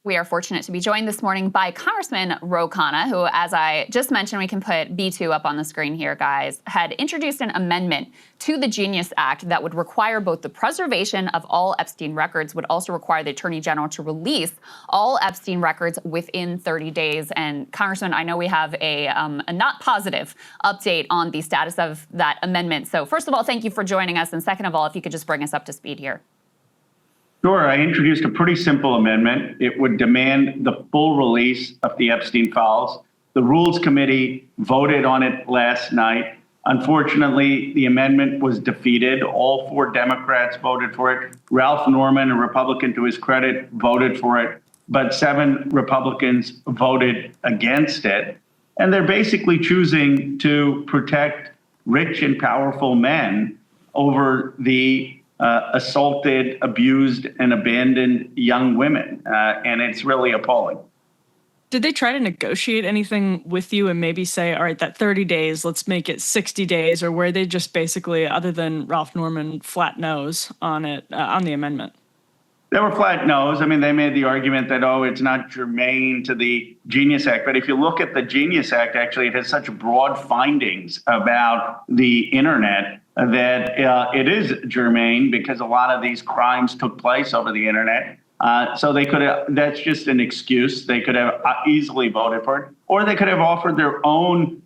We are fortunate to be joined this morning by Congressman Ro Khanna, who, as I just mentioned, we can put B2 up on the screen here, guys, had introduced an amendment to the Genius Act that would require both the preservation of all Epstein records, would also require the Attorney General to release all Epstein records within 30 days. And Congressman, I know we have a not positive update on the status of that amendment. So first of all, thank you for joining us. And second of all, if you could just bring us up to speed here. Sure. I introduced a pretty simple amendment. It would demand the full release of the Epstein files. The Rules Committee voted on it last night. Unfortunately, the amendment was defeated. All 4 Democrats voted for it. Ralph Norman, a Republican to his credit, voted for it. But 7 Republicans voted against it. And they're basically choosing to protect rich and powerful men over the assaulted, abused, and abandoned young women. And it's really appalling. Did they try to negotiate anything with you and maybe say, all right, that 30 days, let's make it 60 days? Or were they just basically, other than Ralph Norman, flat nose on it, on the amendment? They were flat nose. I mean, they made the argument that, oh, it's not germane to the Genius Act. But if you look at the Genius Act, actually, it has such broad findings about the internet that it is germane because a lot of these crimes took place over the internet. So they could have, that's just an excuse. They could have easily voted for it, or they could have offered their own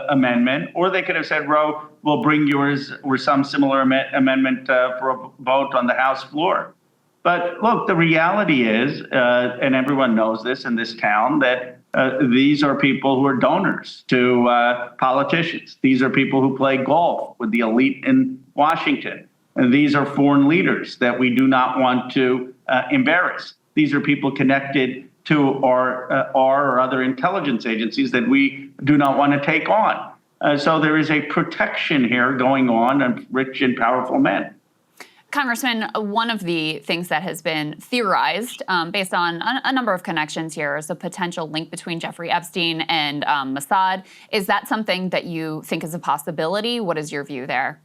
amendment, or they could have said, Ro, we'll bring yours or some similar amendment for a vote on the House floor. But look, the reality is, and everyone knows this in this town, that these are people who are donors to politicians. These are people who play golf with the elite in Washington. And these are foreign leaders that we do not want to embarrass. These are people connected to our or other intelligence agencies that we do not want to take on. So there is a protection here going on of rich and powerful men. Congressman, one of the things that has been theorized based on a number of connections here is a potential link between Jeffrey Epstein and Mossad. Is that something that you think is a possibility? What is your view there?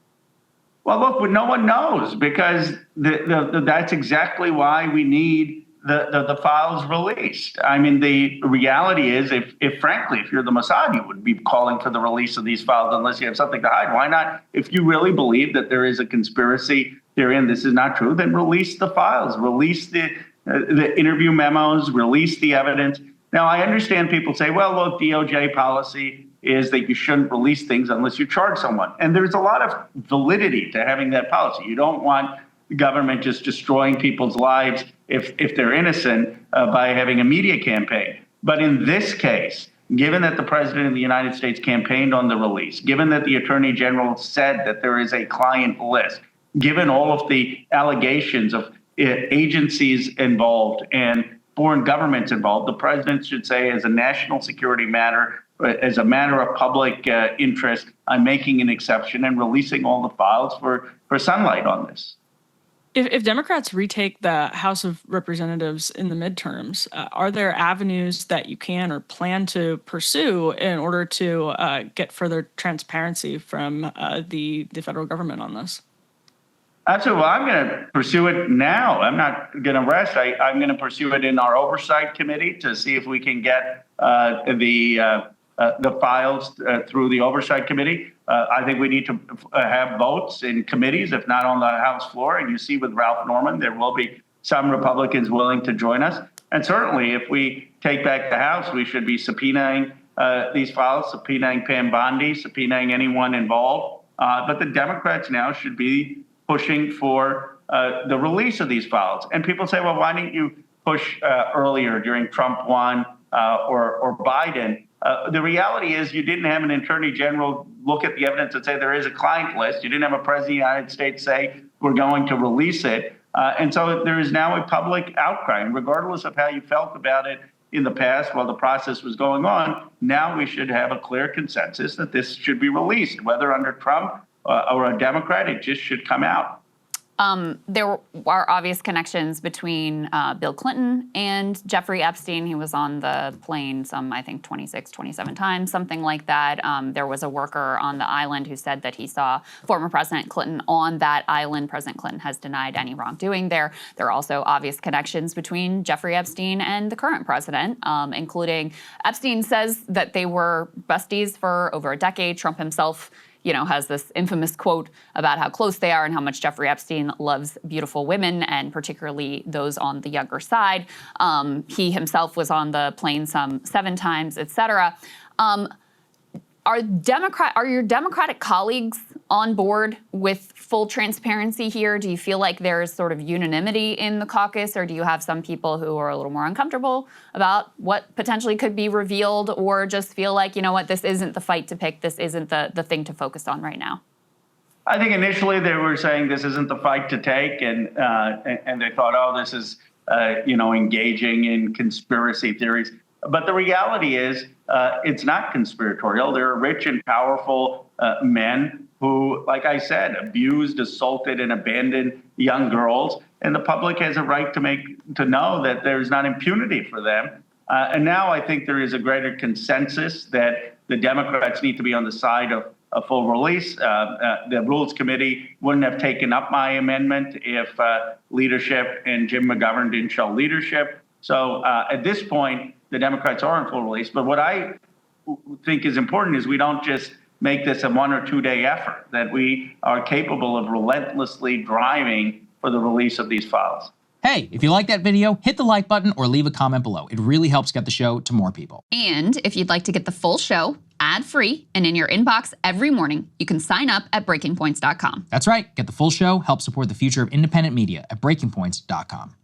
Well, look, no one knows because that's exactly why we need the files released. I mean, the reality is, if frankly, if you're the Mossad, you would be calling for the release of these files unless you have something to hide. Why not? If you really believe that there is a conspiracy therein, this is not true, then release the files, release the interview memos, release the evidence. Now, I understand people say, well, look, DOJ policy is that you shouldn't release things unless you charge someone. And there's a lot of validity to having that policy. You don't want the government just destroying people's lives if they're innocent by having a media campaign. But in this case, given that the president of the United States campaigned on the release, given that the attorney general said that there is a client list, given all of the allegations of agencies involved and foreign governments involved, the president should say, as a national security matter, as a matter of public interest, I'm making an exception and releasing all the files for sunlight on this. If Democrats retake the House of Representatives in the midterms, are there avenues that you can or plan to pursue in order to get further transparency from the federal government on this? Absolutely. Well, I'm going to pursue it now. I'm not going to rest. I'm going to pursue it in our oversight committee to see if we can get the files through the oversight committee. I think we need to have votes in committees, if not on the House floor. And you see with Ralph Norman, there will be some Republicans willing to join us. And certainly, if we take back the House, we should be subpoenaing these files, subpoenaing Pam Bondi, subpoenaing anyone involved. But the Democrats now should be pushing for the release of these files. And people say, well, why didn't you push earlier during Trump 1 or Biden? The reality is you didn't have an attorney general look at the evidence and say there is a client list. You didn't have a president of the United States say we're going to release it. And so there is now a public outcry. And regardless of how you felt about it in the past while the process was going on, now we should have a clear consensus that this should be released, whether under Trump or a Democrat, it just should come out. There are obvious connections between Bill Clinton and Jeffrey Epstein. He was on the plane I think 26, 27 times, something like that. There was a worker on the island who said that he saw former President Clinton on that island. President Clinton has denied any wrongdoing there. There are also obvious connections between Jeffrey Epstein and the current president, including Epstein says that they were besties for over a decade. Trump himself has this infamous quote about how close they are and how much Jeffrey Epstein loves beautiful women, and particularly those on the younger side. He himself was on the plane some 7 times, et cetera. Are your Democratic colleagues on board with full transparency here? Do you feel like there's sort of unanimity in the caucus, or do you have some people who are a little more uncomfortable about what potentially could be revealed, or just feel like, this isn't the fight to pick, this isn't the thing to focus on right now? I think initially they were saying this isn't the fight to take, and they thought, oh, this is engaging in conspiracy theories. But the reality is, it's not conspiratorial. There are rich and powerful men who, like I said, abused, assaulted, and abandoned young girls, and the public has a right to know that there's not impunity for them. And now I think there is a greater consensus that the Democrats need to be on the side of a full release. The Rules Committee wouldn't have taken up my amendment if leadership and Jim McGovern didn't show leadership. So at this point, the Democrats are in full release. But what I think is important is we don't just make this a 1 or 2 day effort, that we are capable of relentlessly driving for the release of these files. Hey, if you like that video, hit the like button or leave a comment below. It really helps get the show to more people. And if you'd like to get the full show ad-free and in your inbox every morning, you can sign up at breakingpoints.com. That's right. Get the full show, help support the future of independent media at breakingpoints.com.